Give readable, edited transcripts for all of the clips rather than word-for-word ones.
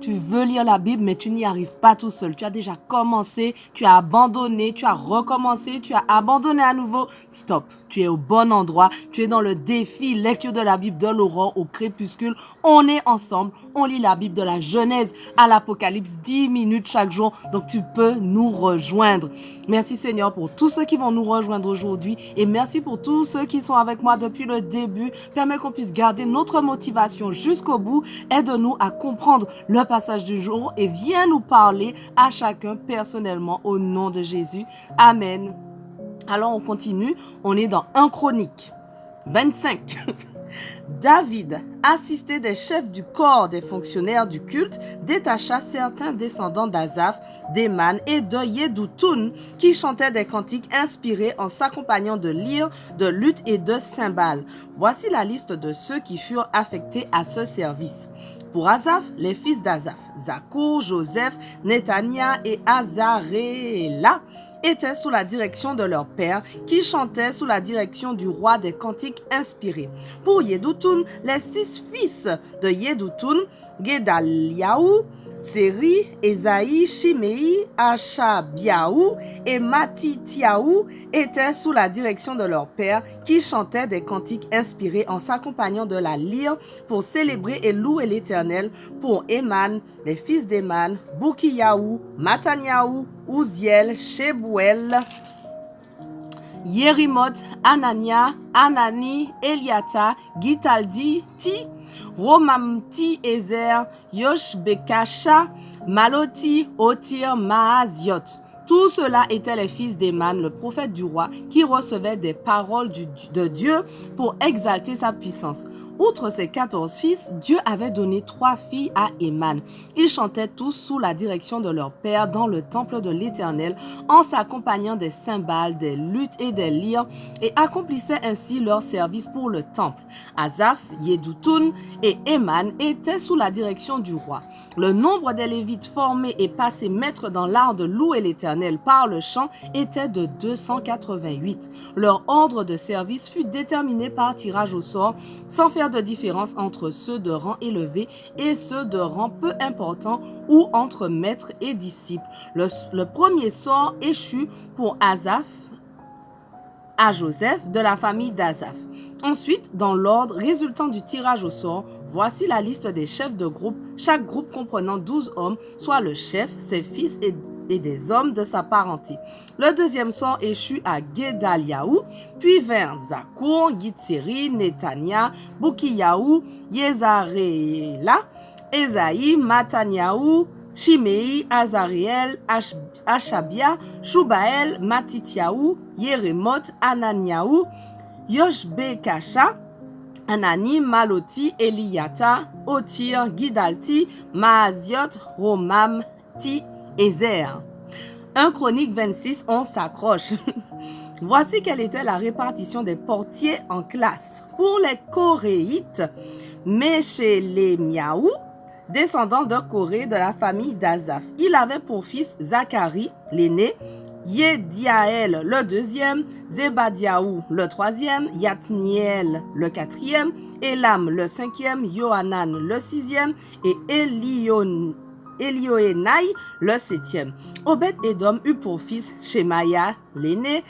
Tu veux lire la Bible, mais tu n'y arrives pas tout seul. Tu as déjà commencé, tu as abandonné, tu as recommencé, tu as abandonné à nouveau. Stop. Tu es au bon endroit. Tu es dans le défi lecture de la Bible de l'aurore au crépuscule. On est ensemble. On lit la Bible de la Genèse à l'Apocalypse 10 minutes chaque jour. Donc tu peux nous rejoindre. Merci Seigneur pour tous ceux qui vont nous rejoindre aujourd'hui et merci pour tous ceux qui sont avec moi depuis le début. Permets qu'on puisse garder notre motivation jusqu'au bout. Aide-nous à comprendre le passage du jour et viens nous parler à chacun personnellement au nom de Jésus. Amen. Alors on continue, on est dans 1 Chronique 25. David, assisté des chefs du corps des fonctionnaires du culte, détacha certains descendants d'Asaph, d'Éman et de Yédoutoun qui chantaient des cantiques inspirés en s'accompagnant de lyres, de luth et de cymbales. Voici la liste de ceux qui furent affectés à ce service. Pour Asaph, les fils d'Asaph, Zakour, Joseph, Netania et Azaréla, étaient sous la direction de leur père, qui chantait sous la direction du roi des cantiques inspirés. Pour Yédoutoun, les 6 fils de Yédoutoun, Guédaliaou, Tseri, Esaïe, Shimei, Achabiaou et Matithiaou étaient sous la direction de leur père, qui chantaient des cantiques inspirés en s'accompagnant de la lyre pour célébrer et louer l'Éternel. Pour Éman, les fils d'Éman, Boukiyaou, Mataniaou, Ouziel, Shebouel, Yérimoth, Anania, Anani, Eliata, Gitaldi, Ti, Romamti, Ezer, Yoshbekasha, Maloti, Otir, Maaziot. Tout cela étaient les fils d'Éman, le prophète du roi, qui recevait des paroles de Dieu pour exalter sa puissance. Outre ses 14 fils, Dieu avait donné 3 filles à Éman. Ils chantaient tous sous la direction de leur père dans le temple de l'Éternel en s'accompagnant des cymbales, des luths et des lyres et accomplissaient ainsi leur service pour le temple. Asaph, Yédoutoun et Éman étaient sous la direction du roi. Le nombre des Lévites formés et passés maîtres dans l'art de louer l'Éternel par le chant était de 288. Leur ordre de service fut déterminé par tirage au sort sans faire de différence entre ceux de rang élevé et ceux de rang peu important ou entre maîtres et disciples. Le premier sort échut pour Asaph, à Joseph de la famille d'Asaph. Ensuite, dans l'ordre résultant du tirage au sort, voici la liste des chefs de groupe, chaque groupe comprenant 12 hommes, soit le chef, ses fils et des hommes de sa parenté. Le deuxième sort échut à Guédaliaou, puis vers Zakour, Yitzeri, Netania, Boukiyaou, Yezaréla, Esaïe, Mataniaou, Shimei, Azariel, Achabia, Shubael, Matithiaou, Yérémoth, Ananiaou, Yoshbekasha, Anani, Maloti, Eliata, Otir, Gidalti, Maaziot, Romam, Ti, Ezer. 1 Chronique 26, on s'accroche. Voici quelle était la répartition des portiers en classe. Pour les Coréites, Meshélémiaou, descendant de Corée de la famille d'Asaph. Il avait pour fils Zacharie, l'aîné, Yediaël le deuxième, Zébadiaou le troisième, Yatniel le quatrième, Elam le cinquième, Yohanan le sixième et Elioénaï le septième. Obed-Édom eut pour fils Shemaya l'aîné,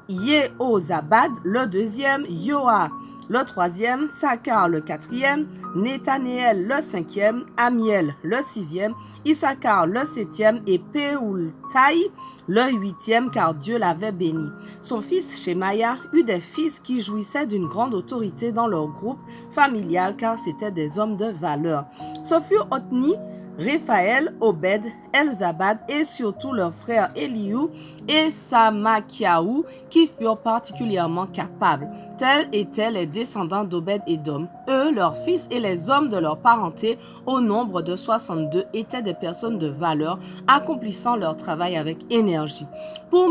Yehozabad le deuxième, Yoa le troisième, Sakar le quatrième, Nethanéel le cinquième, Amiel le sixième, Issachar le septième et Peultaï le huitième, car Dieu l'avait béni. Son fils Shemaya eut des fils qui jouissaient d'une grande autorité dans leur groupe familial, car c'étaient des hommes de valeur. Ce furent Othni, Réphaël, Obed, Elzabad et surtout leurs frères Eliou et Samakiaou qui furent particulièrement capables. Tels étaient les descendants d'Obed-Édom. Eux, leurs fils et les hommes de leur parenté, au nombre de 62, étaient des personnes de valeur, accomplissant leur travail avec énergie. Pour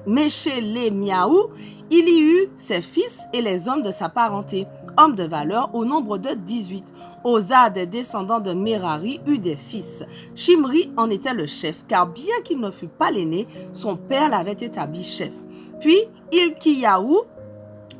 Meshélémiaou, il y eut ses fils et les hommes de sa parenté, hommes de valeur au nombre de 18. Oza, des descendants de Merari, eut des fils. Shimri en était le chef, car bien qu'il ne fût pas l'aîné, son père l'avait établi chef. Puis Ilkiyahu,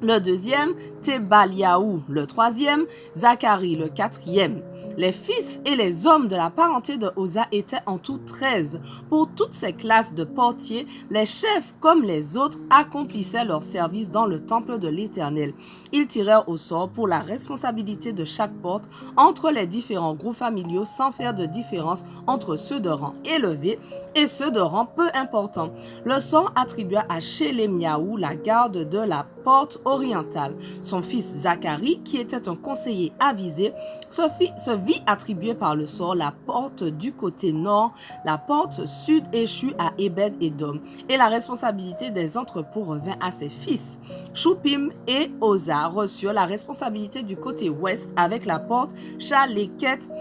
le deuxième, Tébaliaou, le troisième, Zacharie, le quatrième. Les fils et les hommes de la parenté de Osa étaient en tout 13. Pour toutes ces classes de portiers, les chefs comme les autres accomplissaient leur service dans le temple de l'Éternel. Ils tirèrent au sort pour la responsabilité de chaque porte entre les différents groupes familiaux sans faire de différence entre ceux de rang élevé et ceux de rang peu important. Le sort attribua à Shelemyahu la garde de la porte orientale. Son fils Zacharie, qui était un conseiller avisé, se vit attribuer par le sort la porte du côté nord, la porte sud échut à Ebed-Edom, et la responsabilité des entrepôts revint à ses fils. Shupim et Oza reçurent la responsabilité du côté ouest avec la porte Chaleket,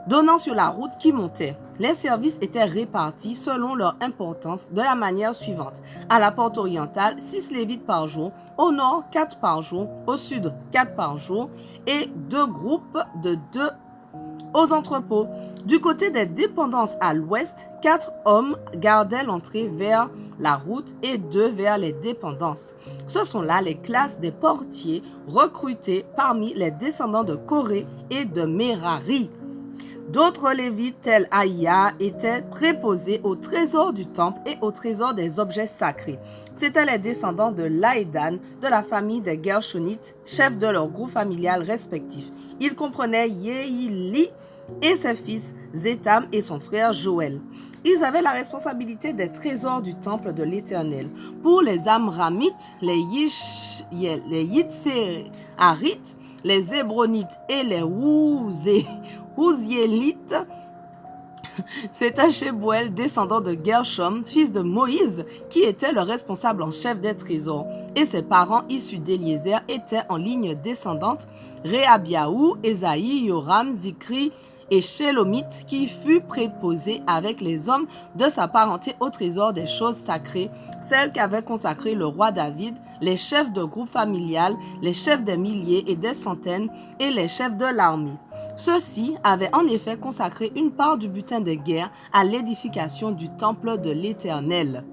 donnant sur la route qui montait. Les services étaient répartis selon leur importance de la manière suivante. À la porte orientale, 6 lévites par jour, au nord 4 par jour, au sud 4 par jour et 2 groupes de 2 aux entrepôts. Du côté des dépendances à l'ouest, 4 hommes gardaient l'entrée vers la route et 2 vers les dépendances. Ce sont là les classes des portiers recrutés parmi les descendants de Corée et de Merari. D'autres lévites tels Aïa étaient préposés au trésor du temple et au trésor des objets sacrés. C'étaient les descendants de Laédan, de la famille des Gershonites, chefs de leur groupe familial respectif. Ils comprenaient Yehili et ses fils, Zétam et son frère Joël. Ils avaient la responsabilité des trésors du temple de l'Éternel. Pour les Amramites, les Yitzharites, les Hébronites et les Ouziélites, c'était Shebuel, descendant de Gershom, fils de Moïse, qui était le responsable en chef des trésors. Et ses parents issus d'Éliezer étaient en ligne descendante Réhabiahu, Ésaïe, Yoram, Zikri et Shélomite, qui fut préposé avec les hommes de sa parenté au trésor des choses sacrées, celles qu'avait consacrées le roi David, les chefs de groupe familial, les chefs des milliers et des centaines et les chefs de l'armée. Ceux-ci avaient en effet consacré une part du butin des guerres à l'édification du temple de l'Éternel.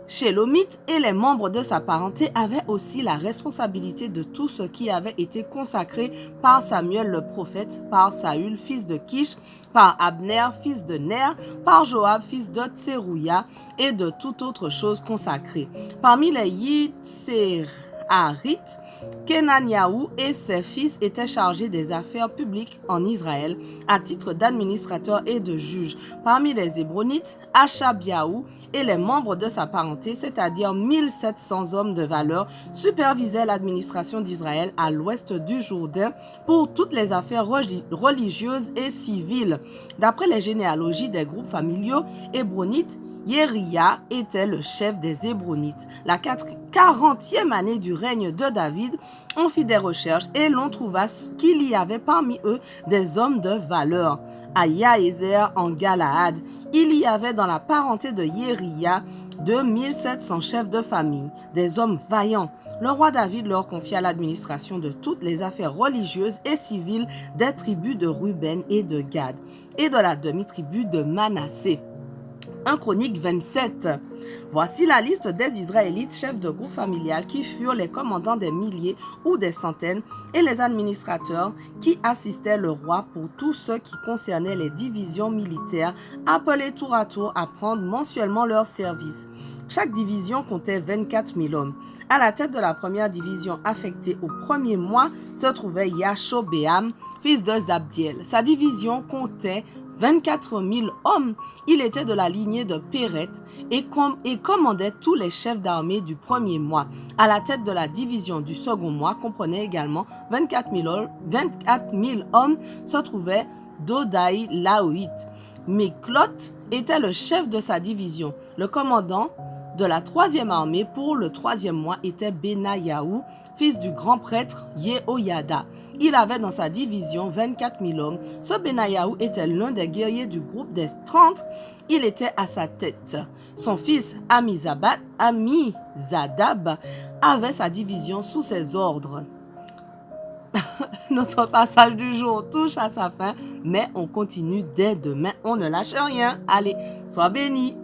Shélomite et les membres de sa parenté avaient aussi la responsabilité de tout ce qui avait été consacré par Samuel le prophète, par Saül, fils de Kish, par Abner, fils de Ner, par Joab, fils de Tserouia, et de toute autre chose consacrée. Parmi les Yitzharites, Kenaniahu et ses fils étaient chargés des affaires publiques en Israël à titre d'administrateurs et de juges. Parmi les Hébronites, Achabiahu et les membres de sa parenté, c'est-à-dire 1700 hommes de valeur, supervisaient l'administration d'Israël à l'ouest du Jourdain pour toutes les affaires religieuses et civiles. D'après les généalogies des groupes familiaux hébronites, Yéria était le chef des Hébronites. La 40e année du règne de David, on fit des recherches et l'on trouva qu'il y avait parmi eux des hommes de valeur. À Yaézer en Galaad, il y avait dans la parenté de Yéria 2700 chefs de famille, des hommes vaillants. Le roi David leur confia l'administration de toutes les affaires religieuses et civiles des tribus de Ruben et de Gad et de la demi-tribu de Manassé. 1 Chronique 27. Voici la liste des Israélites chefs de groupe familial qui furent les commandants des milliers ou des centaines et les administrateurs qui assistaient le roi pour tout ce qui concernait les divisions militaires appelées tour à tour à prendre mensuellement leur service. Chaque division comptait 24 000 hommes. À la tête de la première division affectée au premier mois se trouvait Yashobéam, fils de Zabdiel. Sa division comptait 24 000 hommes. Il était de la lignée de Péret et commandait tous les chefs d'armée du premier mois. À la tête de la division du second mois comprenait également 24 000 hommes se trouvait Dodaï Laoït. Miklot était le chef de sa division. Le commandant de la troisième armée pour le troisième mois était Benayahu, fils du grand prêtre Yehoyada. Il avait dans sa division 24 000 hommes. Ce Benayahu était l'un des guerriers du groupe des 30. Il était à sa tête. Son fils Amizadab avait sa division sous ses ordres. Notre passage du jour touche à sa fin, mais on continue dès demain. On ne lâche rien. Allez, sois bénis.